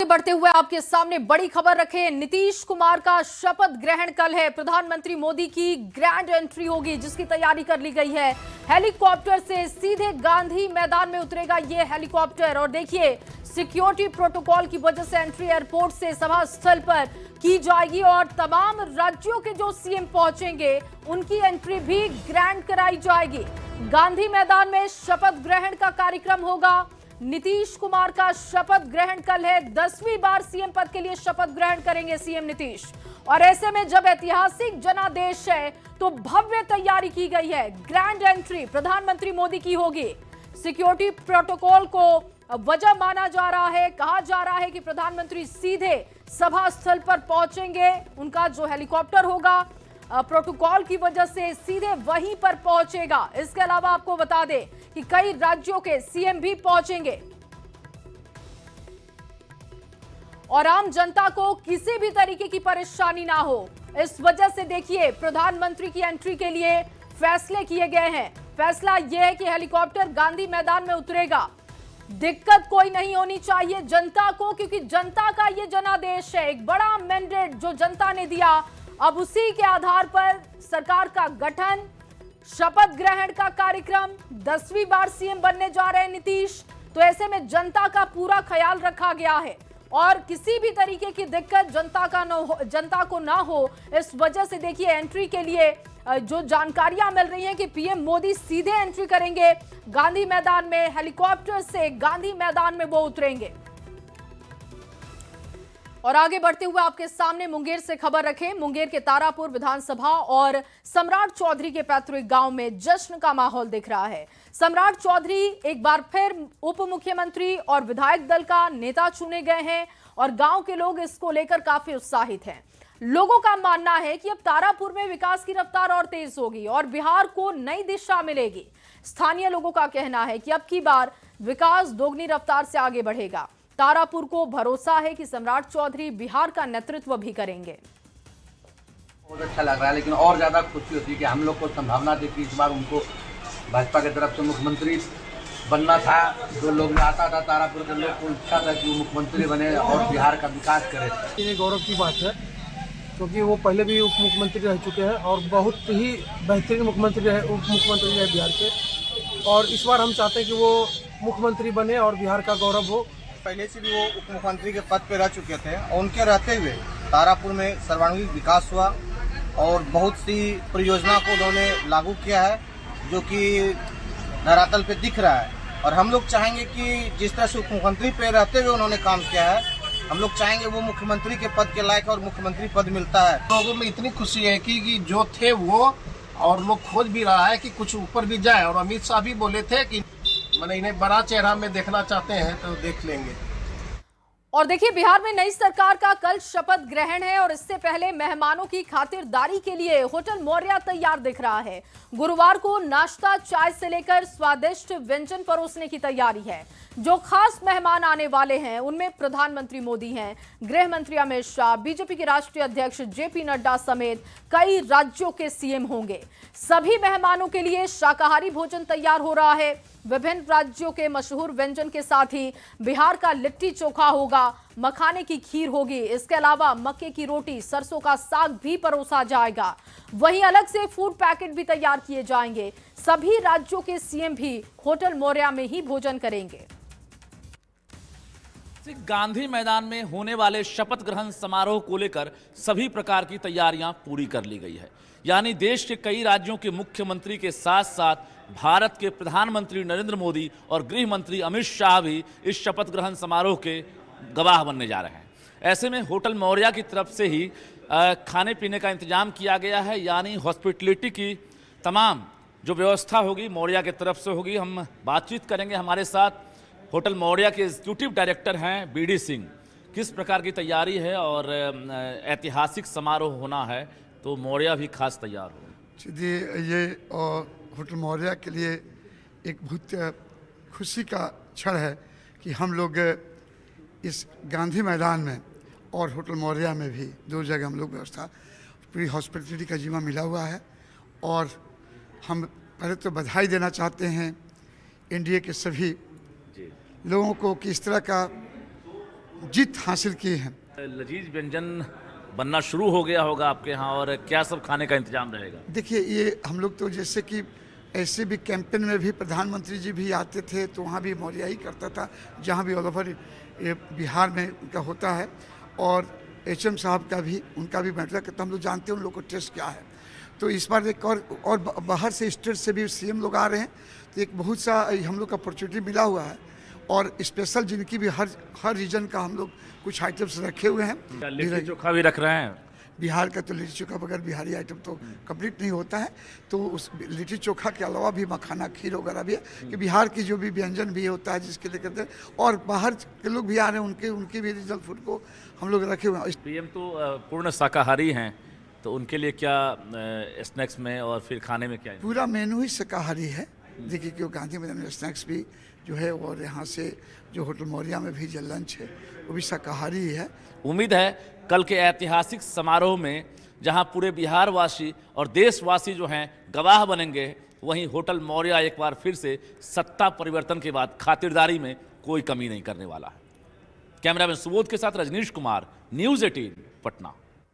बढ़ते हुए आपके सामने बड़ी खबर रखे। नीतीश कुमार का शपथ ग्रहण कल है। प्रधानमंत्री मोदी की ग्रैंड एंट्री होगी जिसकी तैयारी कर ली गई है। हेलीकॉप्टर से सीधे गांधी मैदान में उतरेगा ये हेलीकॉप्टर और देखिए सिक्योरिटी प्रोटोकॉल की वजह से एंट्री एयरपोर्ट से सभा स्थल पर की जाएगी और तमाम राज्यों के जो सीएम पहुंचेंगे उनकी एंट्री भी ग्रैंड कराई जाएगी। गांधी मैदान में शपथ ग्रहण का कार्यक्रम होगा। नीतीश कुमार का शपथ ग्रहण कल है। 10वीं बार सीएम पद के लिए शपथ ग्रहण करेंगे सीएम नीतीश। और ऐसे में जब ऐतिहासिक जनादेश है तो भव्य तैयारी की गई है। ग्रैंड एंट्री प्रधानमंत्री मोदी की होगी। सिक्योरिटी प्रोटोकॉल को वजह माना जा रहा है। कहा जा रहा है कि प्रधानमंत्री सीधे सभा स्थल पर पहुंचेंगे। उनका जो हेलीकॉप्टर होगा प्रोटोकॉल की वजह से सीधे वहीं पर पहुंचेगा। इसके अलावा आपको बता दें कि कई राज्यों के सीएम भी पहुंचेंगे और आम जनता को किसी भी तरीके की परेशानी ना हो, इस वजह से देखिए प्रधानमंत्री की एंट्री के लिए फैसले किए गए हैं। फैसला यह है कि हेलीकॉप्टर गांधी मैदान में उतरेगा। दिक्कत कोई नहीं होनी चाहिए जनता को, क्योंकि जनता का यह जनादेश है। एक बड़ा मैंडेट जो जनता ने दिया, अब उसी के आधार पर सरकार का गठन, शपथ ग्रहण का कार्यक्रम, 10वीं बार सीएम बनने जा रहे हैं नीतीश। तो ऐसे में जनता का पूरा ख्याल रखा गया है और किसी भी तरीके की दिक्कत जनता को ना हो, इस वजह से देखिए एंट्री के लिए जो जानकारियां मिल रही हैं कि पीएम मोदी सीधे एंट्री करेंगे गांधी मैदान में। हेलीकॉप्टर से गांधी मैदान में वो उतरेंगे। और आगे बढ़ते हुए आपके सामने मुंगेर से खबर रखें। मुंगेर के तारापुर विधानसभा और सम्राट चौधरी के पैतृक गांव में जश्न का माहौल दिख रहा है। सम्राट चौधरी एक बार फिर उप मुख्यमंत्री और विधायक दल का नेता चुने गए हैं और गांव के लोग इसको लेकर काफी उत्साहित हैं। लोगों का मानना है कि अब तारापुर में विकास की रफ्तार और तेज होगी और बिहार को नई दिशा मिलेगी। स्थानीय लोगों का कहना है कि अब की बार विकास दोगुनी रफ्तार से आगे बढ़ेगा। तारापुर को भरोसा है कि सम्राट चौधरी बिहार का नेतृत्व भी करेंगे। बहुत अच्छा लग रहा है, लेकिन और ज्यादा खुशी होती है कि हम लोग को संभावना थी कि इस बार उनको भाजपा की तरफ से मुख्यमंत्री बनना था। जो लोग में आता था तारापुर के लोग को इच्छा था कि वो मुख्यमंत्री बने और बिहार का विकास करे। ये गौरव की बात है क्योंकि वो पहले भी उप मुख्यमंत्री रह चुके हैं और बहुत ही बेहतरीन उप मुख्यमंत्री रहे बिहार के। और इस बार हम चाहते हैं कि वो मुख्यमंत्री बने और बिहार का गौरव हो। पहले से भी वो उप मुख्यमंत्री के पद पर रह चुके थे और उनके रहते हुए तारापुर में सर्वांगीण विकास हुआ और बहुत सी परियोजना को उन्होंने लागू किया है जो कि धरातल पे दिख रहा है। और हम लोग चाहेंगे कि जिस तरह से उप मुख्यमंत्री पे रहते हुए उन्होंने काम किया है, हम लोग चाहेंगे वो मुख्यमंत्री के पद के लायक और मुख्यमंत्री पद मिलता है। लोगों में इतनी खुशी है कि जो थे वो, और लोग खोज भी रहा है कि कुछ ऊपर भी जाए। और अमित शाह भी बोले थे कि मैंने इन्हें बड़ा चेहरा में देखना चाहते हैं तो देख लेंगे। और देखिए बिहार में नई सरकार का कल शपथ ग्रहण है और इससे पहले मेहमानों की खातिरदारी के लिए होटल मौर्या तैयार दिख रहा है। गुरुवार को नाश्ता चाय से लेकर स्वादिष्ट व्यंजन परोसने की तैयारी है। जो खास मेहमान आने वाले हैं उनमें प्रधानमंत्री मोदी हैं, गृह मंत्री अमित शाह, बीजेपी के राष्ट्रीय अध्यक्ष जेपी नड्डा समेत कई राज्यों के सीएम होंगे। सभी मेहमानों के लिए शाकाहारी भोजन तैयार हो रहा है। विभिन्न राज्यों के मशहूर व्यंजन के साथ ही बिहार का लिट्टी चोखा होगा, मखाने की खीर होगी। इसके अलावा मक्के की रोटी, सरसों का साग भी परोसा जाएगा। वहीं अलग से फूड पैकेट भी तैयार किए जाएंगे। सभी राज्यों के सीएम भी होटल मौर्या में ही भोजन करेंगे। गांधी मैदान में होने वाले शपथ ग्रहण समारोह को लेकर सभी प्रकार की तैयारियां पूरी कर ली गई है। यानी देश के कई राज्यों के मुख्यमंत्री के साथ साथ भारत के प्रधानमंत्री नरेंद्र मोदी और गृह मंत्री अमित शाह भी इस शपथ ग्रहण समारोह के गवाह बनने जा रहे हैं। ऐसे में होटल मौर्या की तरफ से ही खाने पीने का इंतजाम किया गया है। यानी हॉस्पिटलिटी की तमाम जो व्यवस्था होगी मौर्या की तरफ से होगी। हम बातचीत करेंगे, हमारे साथ होटल मौर्या के एग्जीक्यूटिव डायरेक्टर हैं बीडी सिंह। किस प्रकार की तैयारी है और ऐतिहासिक समारोह होना है तो मौर्या भी खास तैयार हो। जी, ये होटल मौर्या के लिए एक बहुत खुशी का क्षण है कि हम लोग इस गांधी मैदान में और होटल मौर्या में भी दो जगह हम लोग व्यवस्था पूरी हॉस्पिटलिटी का जिम्मा मिला हुआ है। और हम पहले तो बधाई देना चाहते हैं एनडीए के सभी लोगों को कि इस तरह का जीत हासिल की है। लजीज व्यंजन बनना शुरू हो गया होगा आपके यहाँ, और क्या सब खाने का इंतजाम रहेगा? देखिए, ये हम लोग तो जैसे कि ऐसे भी कैंपेन में भी प्रधानमंत्री जी भी आते थे तो वहाँ भी मौर्या ही करता था, जहाँ भी ऑल ओवर बिहार में उनका होता है, और HM साहब का भी, उनका भी बैठा करता, हम लोग जानते हैं उन लोग को टेस्ट क्या है। तो इस बार एक और बाहर से स्टेट से भी CM लोग आ रहे हैं, तो एक बहुत सा हम लोग को अपॉर्चुनिटी मिला हुआ है, और स्पेशल जिनकी भी हर रीजन का हम लोग कुछ आइटम्स रखे हुए हैं। लिट्टी चोखा भी रख रहे हैं? बिहार का तो लिट्टी चोखा बगैर बिहारी आइटम तो कंप्लीट नहीं होता है, तो उस लिट्टी चोखा के अलावा भी मखाना खीर वगैरह भी है कि बिहार की जो भी व्यंजन भी होता है जिसके लिए करते हैं, और बाहर के लोग भी आ रहे हैं, उनके भी रीजनल फूड को हम लोग रखे हुए हैं। PM तो पूर्ण शाकाहारी हैं, तो उनके लिए क्या स्नैक्स में और फिर खाने में क्या? पूरा मेनू ही शाकाहारी है। देखिए कि गांधी मैदान में स्नैक्स भी जो है, और यहाँ से जो होटल मौर्या में भी जो लंच है वो भी शाकाहारी ही है। उम्मीद है कल के ऐतिहासिक समारोह में जहां पूरे बिहार वासी और देशवासी जो हैं गवाह बनेंगे, वहीं होटल मौर्या एक बार फिर से सत्ता परिवर्तन के बाद खातिरदारी में कोई कमी नहीं करने वाला है। कैमरामैन सुबोध के साथ रजनीश कुमार, News 18 पटना।